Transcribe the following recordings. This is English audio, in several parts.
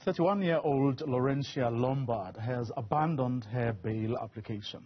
31-year-old Lourentia Lombaard has abandoned her bail application.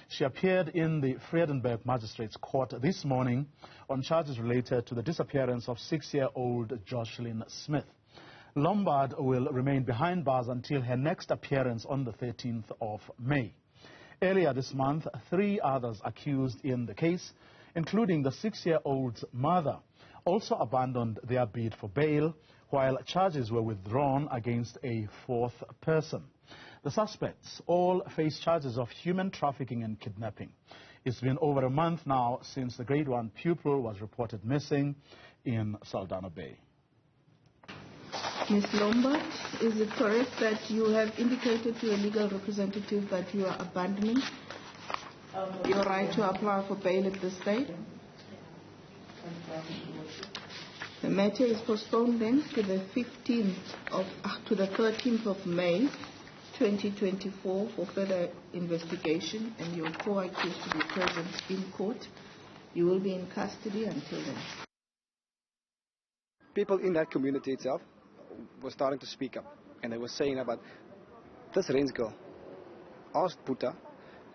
She appeared in the Vredenburg Magistrates Court this morning on charges related to the disappearance of 6-year-old Joshlin Smith. Lombaard will remain behind bars until her next appearance on the 13th of May. Earlier this month, 3 others accused in the case, including the 6-year-old's mother, also abandoned their bid for bail, while charges were withdrawn against a 4th person. The suspects all face charges of human trafficking and kidnapping. It's been over a month now since the grade 1 pupil was reported missing in Saldanha Bay. Ms. Lombaard, is it correct that you have indicated to a legal representative that you are abandoning your right to apply for bail at this stage? The matter is postponed then to the 13th of May 2024 for further investigation, and your co-accused to be present in court. You will be in custody until then. People in that community itself were starting to speak up, and they were saying about this Rens girl asked Puta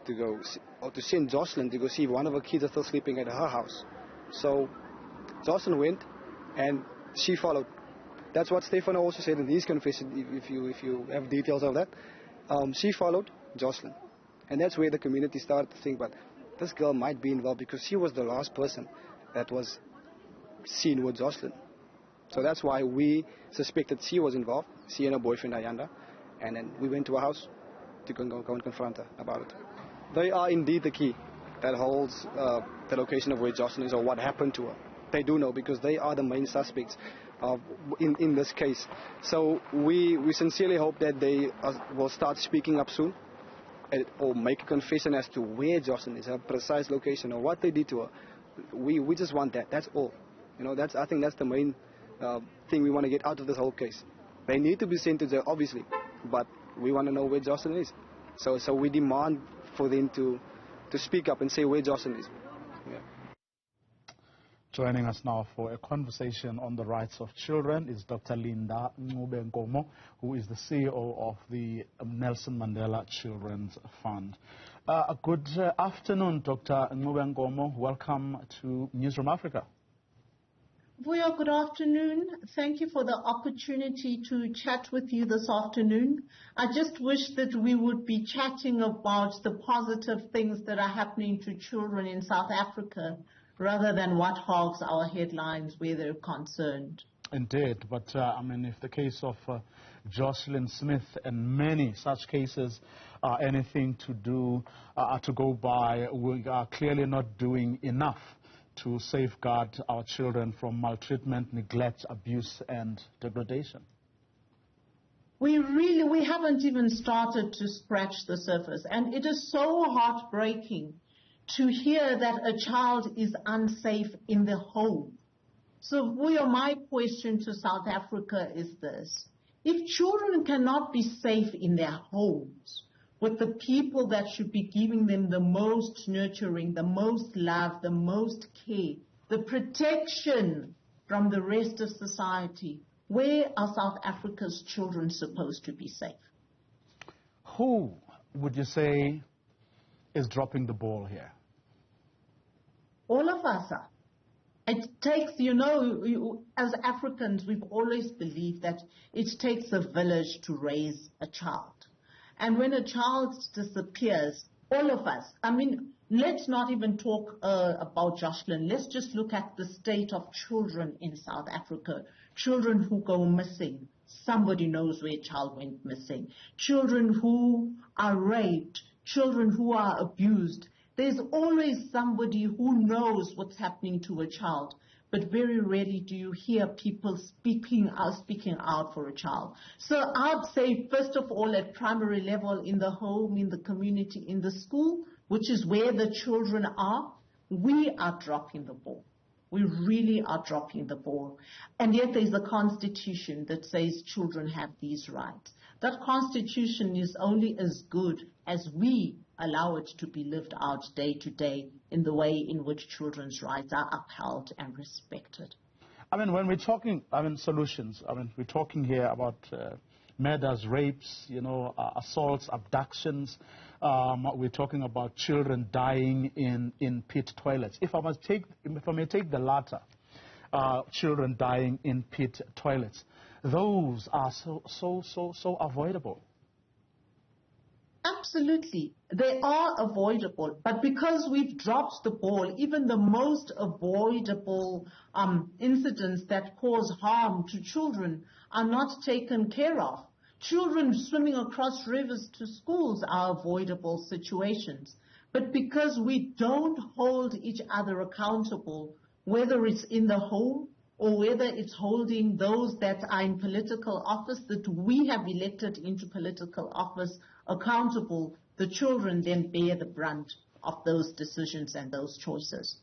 to go, or to send Joshlin to go see if one of her kids are still sleeping at her house. So Joshlin went, and she followed. That's what Stefano also said in his confession, if you have details of that. She followed Joshlin. And that's where the community started to think, but this girl might be involved because she was the last person that was seen with Joshlin. So that's why we suspected she was involved, she and her boyfriend Ayanda. And then we went to her house to go and confront her about it. They are indeed the key that holds the location of where Joshlin is or what happened to her. They do know because they are the main suspects in this case. So we sincerely hope that they will start speaking up soon or make a confession as to where Joshlin is, her precise location or what they did to her. We just want that. That's all. You know, I think that's the main thing we want to get out of this whole case. They need to be sent to jail, obviously, but we want to know where Joshlin is. So we demand for them to speak up and say where Joshlin is. Yeah. Joining us now for a conversation on the rights of children is Dr. Ncube-Nkomo, who is the CEO of the Nelson Mandela Children's Fund. Good afternoon, Dr. Ncube-Nkomo. Welcome to Newzroom Afrika. Vuyo, good afternoon. Thank you for the opportunity to chat with you this afternoon. I just wish that we would be chatting about the positive things that are happening to children in South Africa, rather than what hogs our headlines where they're concerned. Indeed, but I mean, if the case of Joshlin Smith and many such cases are anything to go by, we are clearly not doing enough to safeguard our children from maltreatment, neglect, abuse and degradation. We haven't even started to scratch the surface, and it is so heartbreaking to hear that a child is unsafe in the home. So, my question to South Africa is this. If children cannot be safe in their homes, with the people that should be giving them the most nurturing, the most love, the most care, the protection from the rest of society, where are South Africa's children supposed to be safe? Who would you say is dropping the ball here? All of us are. It takes, as Africans, we've always believed that it takes a village to raise a child. And when a child disappears, all of us, let's not even talk about Joshlin. Let's just look at the state of children in South Africa. Children who go missing. Somebody knows where a child went missing. Children who are raped. Children who are abused. There's always somebody who knows what's happening to a child, but very rarely do you hear people speaking out for a child. So I'd say, first of all, at primary level, in the home, in the community, in the school, which is where the children are, we are dropping the ball. We really are dropping the ball. And yet there's a constitution that says children have these rights. That constitution is only as good as we allow it to be lived out day to day in the way in which children's rights are upheld and respected. When we're talking, solutions, we're talking here about murders, rapes, assaults, abductions. We're talking about children dying in pit toilets. If I may take the latter, children dying in pit toilets, those are so avoidable. Absolutely. They are avoidable, but because we've dropped the ball, even the most avoidable incidents that cause harm to children are not taken care of. Children swimming across rivers to schools are avoidable situations. But because we don't hold each other accountable, whether it's in the home or whether it's holding those that are in political office that we have elected into political office accountable, the children then bear the brunt of those decisions and those choices.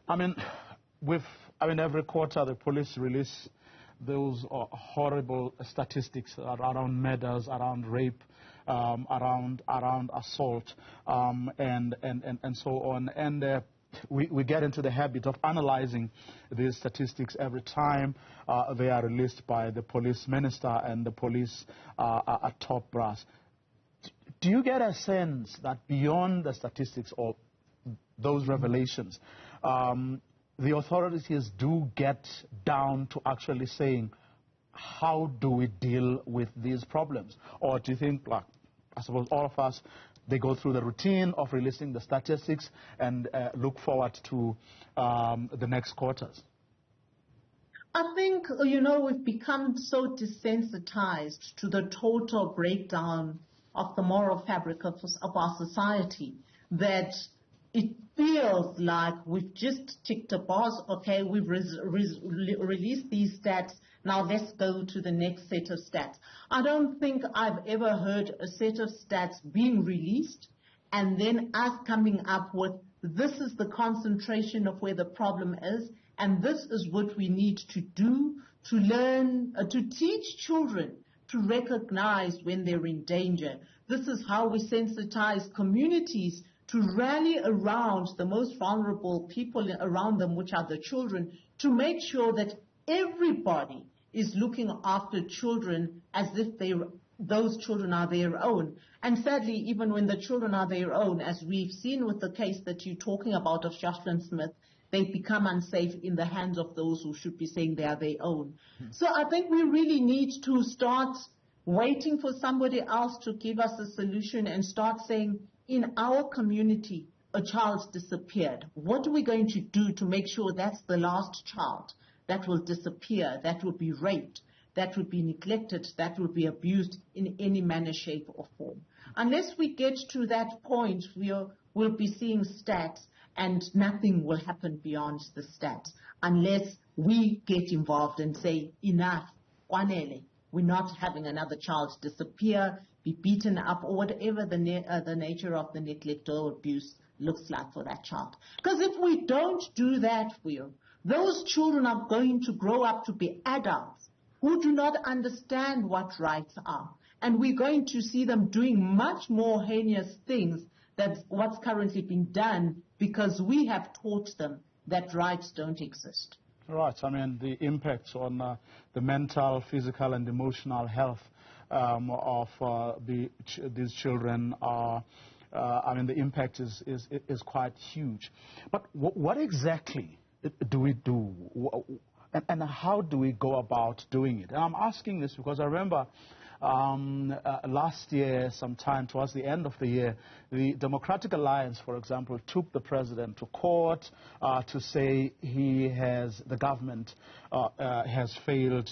Every quarter the police release those horrible statistics around murders, around rape, around assault, and so on. And we get into the habit of analyzing these statistics every time they are released by the police minister and the police top brass. Do you get a sense that beyond the statistics or those revelations, the authorities do get down to actually saying, how do we deal with these problems? Or do you think, like, I suppose all of us, they go through the routine of releasing the statistics and look forward to the next quarters? I think, we've become so desensitized to the total breakdown of the moral fabric of our society that it feels like we've just ticked a box. Okay, we've released these stats. Now let's go to the next set of stats. I don't think I've ever heard a set of stats being released and then us coming up with, this is the concentration of where the problem is, and this is what we need to do to learn, to teach children to recognize when they're in danger. This is how we sensitize communities to rally around the most vulnerable people around them, which are the children, to make sure that everybody is looking after children as if those children are their own. And sadly, even when the children are their own, as we've seen with the case that you're talking about of Joshlin Smith, they become unsafe in the hands of those who should be saying they are their own. So I think we really need to start waiting for somebody else to give us a solution and start saying, in our community, a child disappeared. What are we going to do to make sure that's the last child that will disappear, that will be raped, that will be neglected, that will be abused in any manner, shape, or form? Unless we get to that point, we'll be seeing stats and nothing will happen beyond the stats unless we get involved and say, enough, Kwanele. We're not having another child disappear, be beaten up, or whatever the nature of the neglect or abuse looks like for that child. Because if we don't do that, those children are going to grow up to be adults who do not understand what rights are. And we're going to see them doing much more heinous things than what's currently being done because we have taught them that rights don't exist. Right. The impacts on the mental, physical, and emotional health of these children are, the impact is quite huge. But what exactly do we do? And how do we go about doing it? And I'm asking this because I remember last year, sometime towards the end of the year, the Democratic Alliance, for example, took the president to court to say the government has failed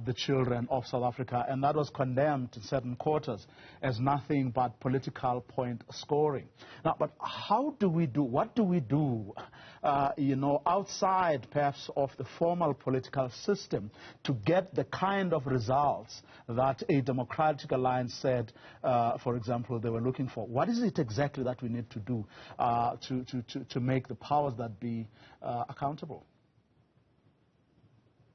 the children of South Africa, and that was condemned in certain quarters as nothing but political point scoring. Now, but what do we do, outside perhaps of the formal political system to get the kind of results that a Democratic Alliance said, for example, they were looking for? What is it exactly that we need to do to make the powers that be accountable?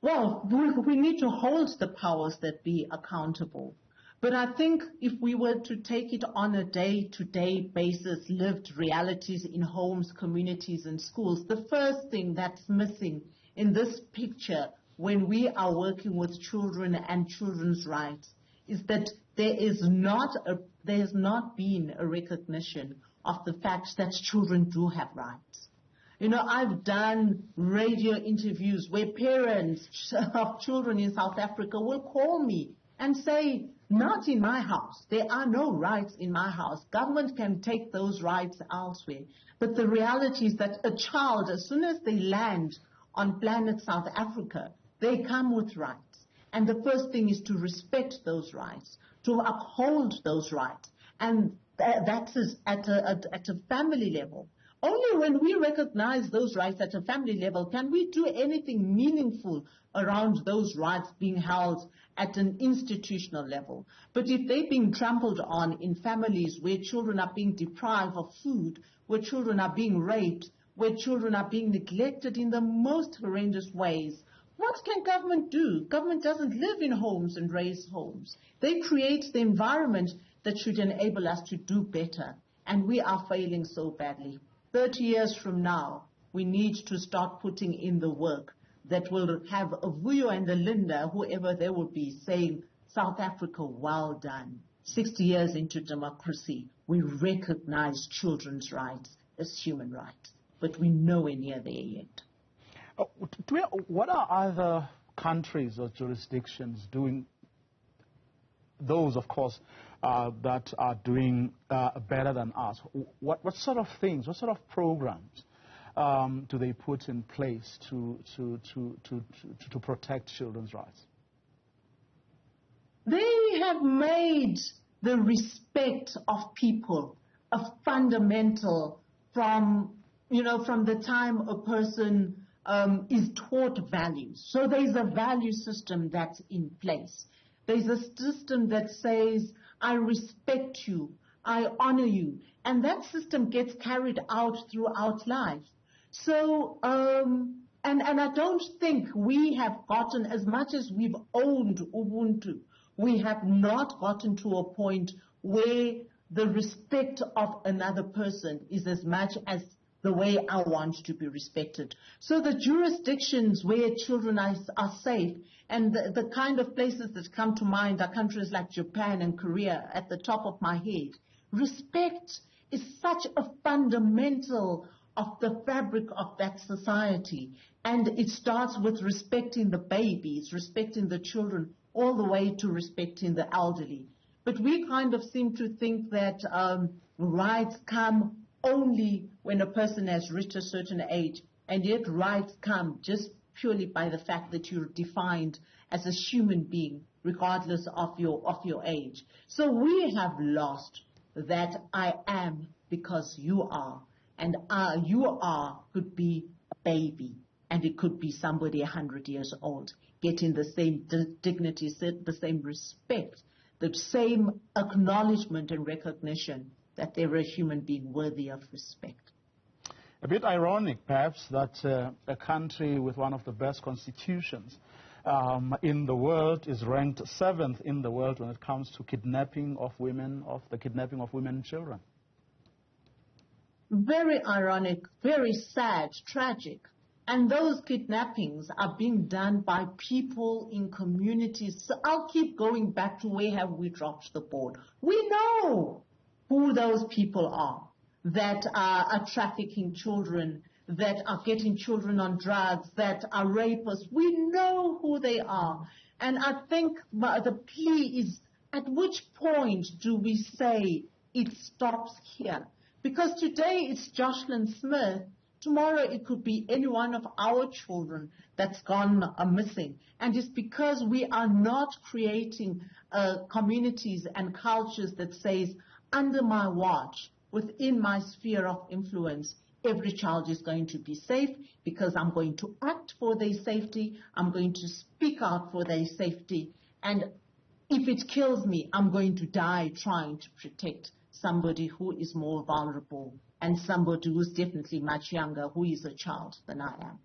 Well, we need to hold the powers that be accountable. But I think if we were to take it on a day-to-day basis, lived realities in homes, communities, and schools, the first thing that's missing in this picture when we are working with children and children's rights is that there has not been a recognition of the fact that children do have rights. You know, I've done radio interviews where parents of children in South Africa will call me and say, not in my house. There are no rights in my house. Government can take those rights elsewhere. But the reality is that a child, as soon as they land on planet South Africa, they come with rights. And the first thing is to respect those rights, to uphold those rights. And that is at a family level. Only when we recognize those rights at a family level can we do anything meaningful around those rights being held at an institutional level. But if they're being trampled on in families where children are being deprived of food, where children are being raped, where children are being neglected in the most horrendous ways, what can government do? Government doesn't live in homes and raise homes. They create the environment that should enable us to do better. And we are failing so badly. 30 years from now, we need to start putting in the work that will have a Vuyo and a Linda, whoever they will be, saying, South Africa, well done. 60 years into democracy, we recognize children's rights as human rights, but we're nowhere near there yet. What are other countries or jurisdictions doing, those, of course, that are doing better than us? What sort of things, what sort of programs do they put in place to protect children's rights? They have made the respect of people a fundamental from the time a person is taught values. So there's a value system that's in place. There's a system that says, I respect you, I honor you, and that system gets carried out throughout life. So, and I don't think we have gotten, as much as we've owned Ubuntu, we have not gotten to a point where the respect of another person is as much as the way I want to be respected. So the jurisdictions where children are safe, and the kind of places that come to mind are countries like Japan and Korea at the top of my head. Respect is such a fundamental of the fabric of that society. And it starts with respecting the babies, respecting the children, all the way to respecting the elderly. But we kind of seem to think that rights come only when a person has reached a certain age, and yet rights come just purely by the fact that you're defined as a human being, regardless of your age. So we have lost that I am because you are, and you are could be a baby, and it could be somebody 100 years old, getting the same dignity, the same respect, the same acknowledgement and recognition that they're a human being worthy of respect. A bit ironic, perhaps, that a country with one of the best constitutions in the world is ranked 7th in the world when it comes to kidnapping of women, and children. Very ironic, very sad, tragic. And those kidnappings are being done by people in communities. So I'll keep going back to where have we dropped the ball. We know who those people are that are trafficking children, that are getting children on drugs, that are rapists. We know who they are. And I think the plea is, at which point do we say it stops here? Because today it's Joshlin Smith. Tomorrow it could be any one of our children that's gone missing. And it's because we are not creating communities and cultures that says, under my watch, within my sphere of influence, every child is going to be safe because I'm going to act for their safety. I'm going to speak out for their safety. And if it kills me, I'm going to die trying to protect somebody who is more vulnerable and somebody who's definitely much younger, who is a child than I am.